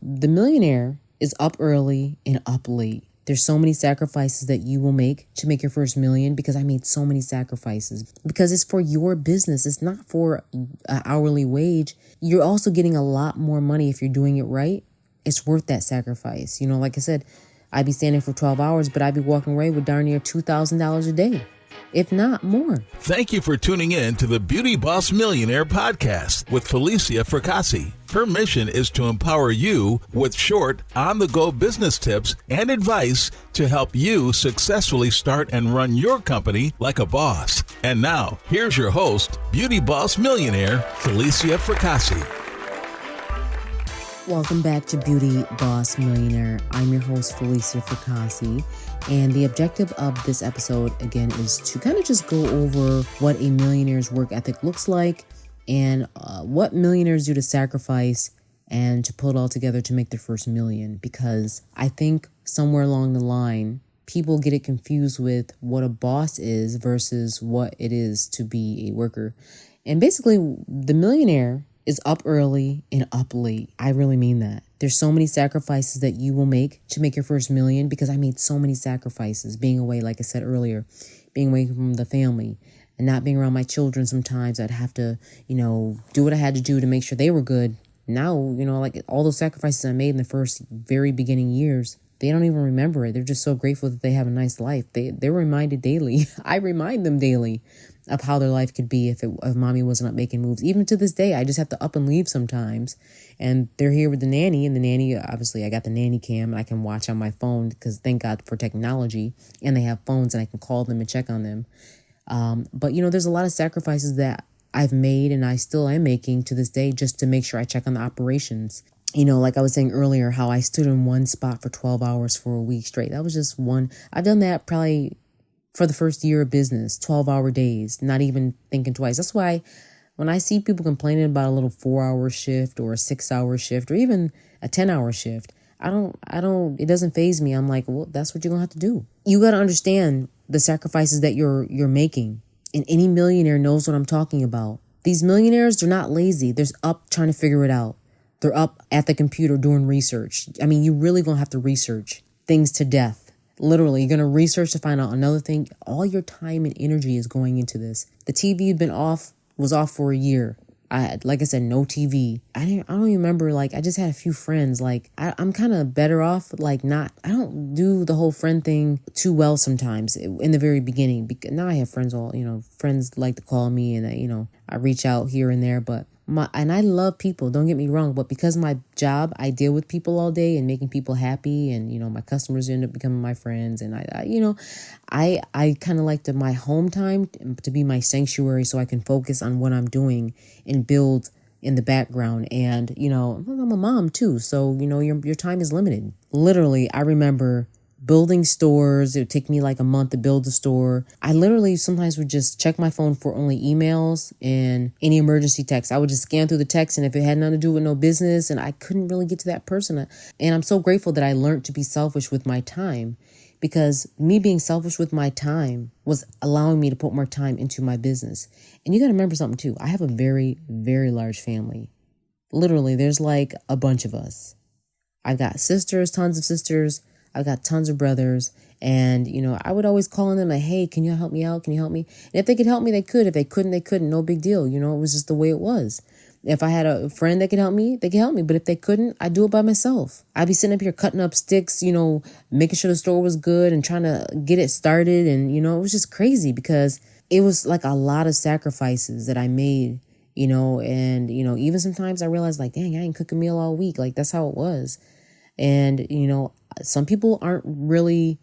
the millionaire is up early and up late. There's so many sacrifices that you will make to make your first million, because I made so many sacrifices because it's for your business. It's not for an hourly wage. You're also getting a lot more money if you're doing it right. It's worth that sacrifice. Like I said, I'd be standing for 12 hours, but I'd be walking away with darn near $2,000 a day, if not more. Thank you for tuning in to the Beauty Boss Millionaire podcast with Felicia Fracassi. Her mission is to empower you with short, on-the-go business tips and advice to help you successfully start and run your company like a boss. And now, here's your host, Beauty Boss Millionaire, Felicia Fracassi. Welcome back to Beauty Boss Millionaire. I'm your host, Felicia Fracassi, and the objective of this episode, again, is to kind of just go over what a millionaire's work ethic looks like and what millionaires do to sacrifice and to pull it all together to make their first million. Because I think somewhere along the line, people get it confused with what a boss is versus what it is to be a worker. And basically, the millionaire is up early and up late. I really mean that. There's so many sacrifices that you will make to make your first million, because I made so many sacrifices being away, like I said earlier, being away from the family and not being around my children. Sometimes I'd have to, do what I had to do to make sure they were good. Now, like all those sacrifices I made in the first very beginning years, they don't even remember it. They're just so grateful that they have a nice life. They're reminded daily. I remind them daily of how their life could be if mommy wasn't up making moves. Even to this day, I just have to up and leave sometimes. And they're here with the nanny. And the nanny, obviously, I got the nanny cam. And I can watch on my phone because thank God for technology. And they have phones and I can call them and check on them. But, there's a lot of sacrifices that I've made and I still am making to this day just to make sure I check on the operations. Like I was saying earlier, how I stood in one spot for 12 hours for a week straight. That was just one. I've done that probably for the first year of business, 12-hour days, not even thinking twice. That's why when I see people complaining about a little 4-hour shift or a 6-hour shift or even a 10-hour shift, it doesn't faze me. I'm like, well, that's what you're going to have to do. You got to understand the sacrifices that you're making. And any millionaire knows what I'm talking about. These millionaires, they're not lazy. They're up trying to figure it out. They're up at the computer doing research. I mean, you're really going to have to research things to death. Literally, you're going to research to find out another thing. All your time and energy is going into this. The TV was off for a year. Like I said, no TV. I don't even remember, I just had a few friends. I'm kind of better off, I don't do the whole friend thing too well sometimes in the very beginning. Because now I have friends friends like to call me and I reach out here and there, but and I love people, don't get me wrong, but because of my job, I deal with people all day and making people happy, and my customers end up becoming my friends, and I kind of like my home time to be my sanctuary so I can focus on what I'm doing and build in the background. And I'm a mom too, so your time is limited. Literally, I remember building stores. It would take me a month to build a store. I literally sometimes would just check my phone for only emails and any emergency texts. I would just scan through the text, and if it had nothing to do with no business and I couldn't really get to that person. And I'm so grateful that I learned to be selfish with my time, because me being selfish with my time was allowing me to put more time into my business. And you got to remember something too. I have a very, very large family. Literally, there's a bunch of us. I've got sisters, tons of sisters. I've got tons of brothers, and, I would always call on them hey, can you help me out? Can you help me? And if they could help me, they could. If they couldn't, they couldn't. No big deal. It was just the way it was. If I had a friend that could help me, they could help me. But if they couldn't, I'd do it by myself. I'd be sitting up here cutting up sticks, making sure the store was good and trying to get it started. And, it was just crazy because it was a lot of sacrifices that I made, and, even sometimes I realized dang, I ain't cook a meal all week. That's how it was. And, some people aren't really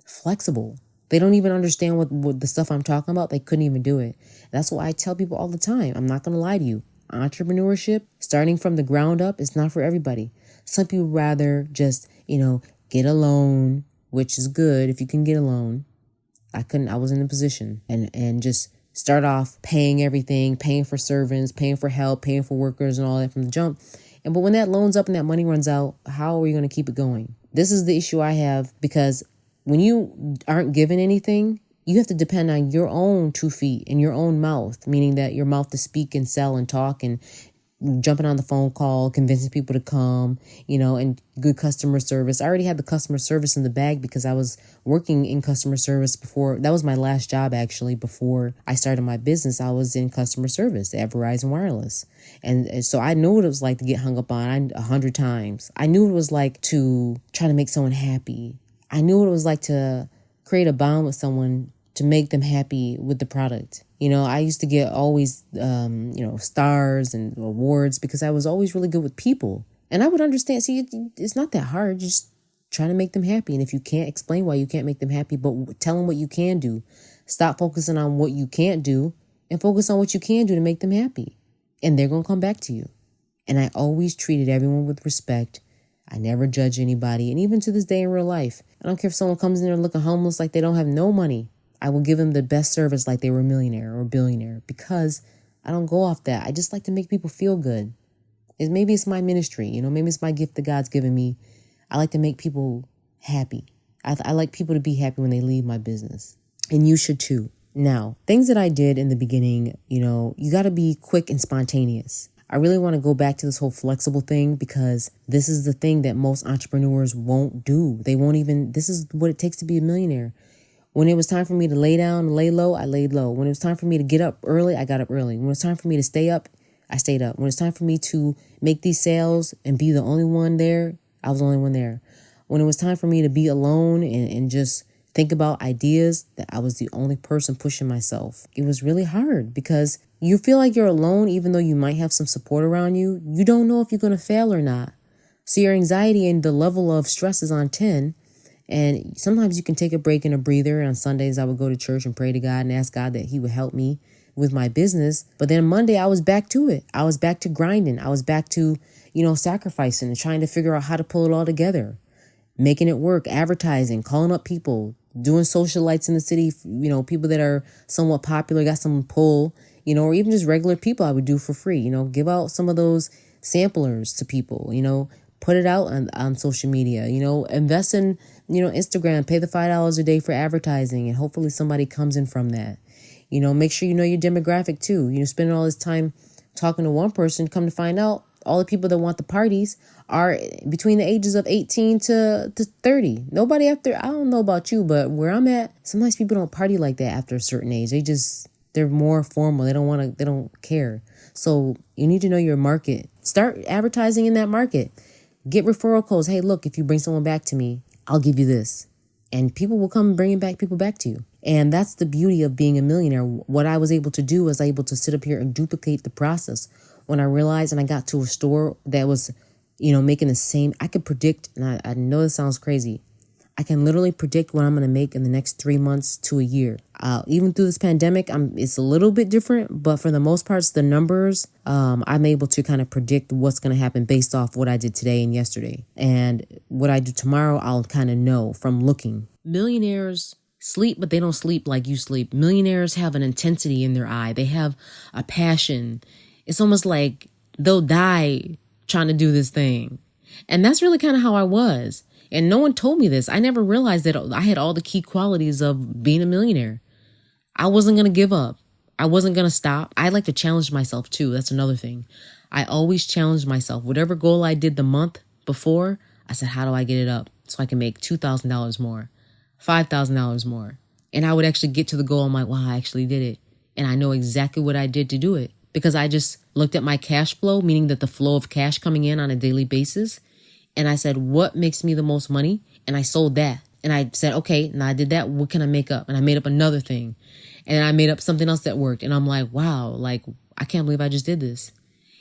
flexible. They don't even understand what the stuff I'm talking about. They couldn't even do it. That's why I tell people all the time, I'm not going to lie to you. Entrepreneurship, starting from the ground up, is not for everybody. Some people rather just, get a loan, which is good if you can get a loan. I wasn't in a position and just start off paying everything, paying for servants, paying for help, paying for workers and all that from the jump. But when that loan's up and that money runs out, how are you going to keep it going? This is the issue I have, because when you aren't given anything, you have to depend on your own 2 feet and your own mouth, meaning that your mouth to speak and sell and talk and jumping on the phone call, convincing people to come, and good customer service. I already had the customer service in the bag because I was working in customer service before. That was my last job, actually. Before I started my business, I was in customer service at Verizon Wireless. And so I knew what it was like to get hung up on 100 times. I knew what it was like to try to make someone happy. I knew what it was like to create a bond with someone to make them happy with the product. I used to get always, stars and awards because I was always really good with people. And I would understand. See, it's not that hard. You're just trying to make them happy. And if you can't explain why you can't make them happy, but tell them what you can do. Stop focusing on what you can't do and focus on what you can do to make them happy. And they're going to come back to you. And I always treated everyone with respect. I never judge anybody. And even to this day in real life, I don't care if someone comes in there looking homeless like they don't have no money. I will give them the best service like they were a millionaire or a billionaire because I don't go off that. I just like to make people feel good. Maybe it's my ministry, maybe it's my gift that God's given me. I like to make people happy. I like people to be happy when they leave my business. And you should too. Now, things that I did in the beginning, you got to be quick and spontaneous. I really want to go back to this whole flexible thing because this is the thing that most entrepreneurs won't do. This is what it takes to be a millionaire. When it was time for me to lay down and lay low, I laid low. When it was time for me to get up early, I got up early. When it was time for me to stay up, I stayed up. When it was time for me to make these sales and be the only one there, I was the only one there. When it was time for me to be alone and just think about ideas, that I was the only person pushing myself. It was really hard because you feel like you're alone even though you might have some support around you. You don't know if you're going to fail or not. So your anxiety and the level of stress is on 10. And sometimes you can take a break and a breather. On Sundays, I would go to church and pray to God and ask God that he would help me with my business. But then Monday, I was back to it. I was back to grinding. I was back to, sacrificing and trying to figure out how to pull it all together, making it work, advertising, calling up people, doing socialites in the city, people that are somewhat popular, got some pull, or even just regular people I would do for free, give out some of those samplers to people, put it out on social media, invest in, Instagram, pay the $5 a day for advertising, and hopefully somebody comes in from that. Make sure you know your demographic too. Spending all this time talking to one person, come to find out all the people that want the parties are between the ages of 18 to 30. Nobody after, I don't know about you, but where I'm at, sometimes people don't party like that after a certain age. They're more formal. They don't care. So you need to know your market. Start advertising in that market. Get referral codes. Hey, look, if you bring someone back to me, I'll give you this. And people will come bringing people back to you. And that's the beauty of being a millionaire. What I was able to do was able to sit up here and duplicate the process. When I realized and I got to a store that was, making the same, I could predict, and I know this sounds crazy. I can literally predict what I'm going to make in the next 3 months to a year. Even through this pandemic, it's a little bit different, but for the most part, the numbers, I'm able to kind of predict what's going to happen based off what I did today and yesterday. And what I do tomorrow, I'll kind of know from looking. Millionaires sleep, but they don't sleep like you sleep. Millionaires have an intensity in their eye. They have a passion. It's almost like they'll die trying to do this thing. And that's really kind of how I was. And no one told me this. I never realized that I had all the key qualities of being a millionaire. I wasn't going to give up. I wasn't going to stop. I like to challenge myself too. That's another thing. I always challenge myself. Whatever goal I did the month before, I said, how do I get it up so I can make $2,000 more, $5,000 more? And I would actually get to the goal. I'm like, wow, I actually did it. And I know exactly what I did to do it because I just looked at my cash flow, meaning that the flow of cash coming in on a daily basis. And I said, what makes me the most money? And I sold that. And I said, okay, now I did that. What can I make up? And I made up another thing. And I made up something else that worked. And I'm like, wow, I can't believe I just did this.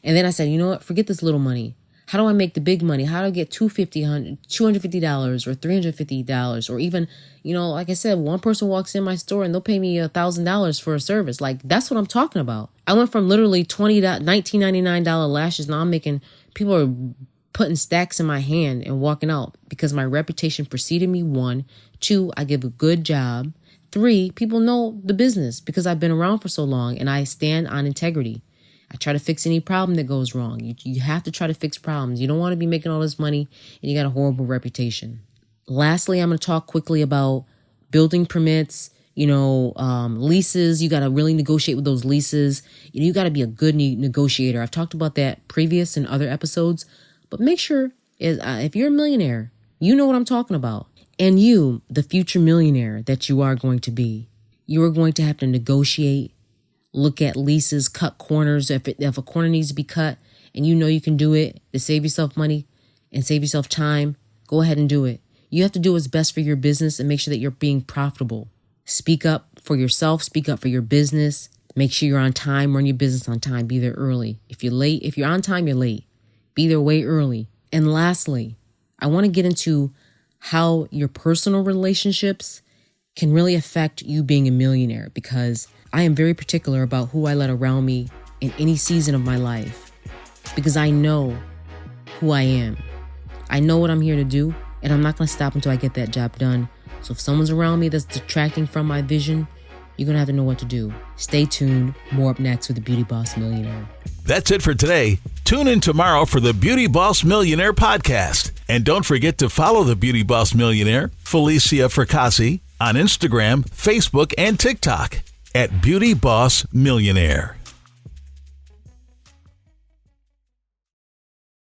And then I said, you know what? Forget this little money. How do I make the big money? How do I get $250 or $350? Or even, like I said, one person walks in my store and they'll pay me $1,000 for a service. That's what I'm talking about. I went from literally $19.99 lashes. Now I'm making, people are putting stacks in my hand and walking out because my reputation preceded me. 1, 2, I give a good job. 3, people know the business because I've been around for so long and I stand on integrity. I try to fix any problem that goes wrong. You have to try to fix problems. You don't want to be making all this money and you got a horrible reputation. Lastly, I'm going to talk quickly about building permits, leases. You got to really negotiate with those leases. You got to be a good negotiator. I've talked about that previous in other episodes, but make sure if you're a millionaire, you know what I'm talking about. And you, the future millionaire that you are going to be, you are going to have to negotiate, look at leases, cut corners. If a corner needs to be cut and you can do it to save yourself money and save yourself time, go ahead and do it. You have to do what's best for your business and make sure that you're being profitable. Speak up for yourself. Speak up for your business. Make sure you're on time. Run your business on time. Be there early. If you're on time, you're late. Be there way early. And lastly, I want to get into how your personal relationships can really affect you being a millionaire, because I am very particular about who I let around me in any season of my life, because I know who I am. I know what I'm here to do, and I'm not going to stop until I get that job done. So if someone's around me that's detracting from my vision, you're going to have to know what to do. Stay tuned. More up next with the Beauty Boss Millionaire. That's it for today. Tune in tomorrow for the Beauty Boss Millionaire podcast. And don't forget to follow the Beauty Boss Millionaire, Felicia Fracassi, on Instagram, Facebook, and TikTok at Beauty Boss Millionaire.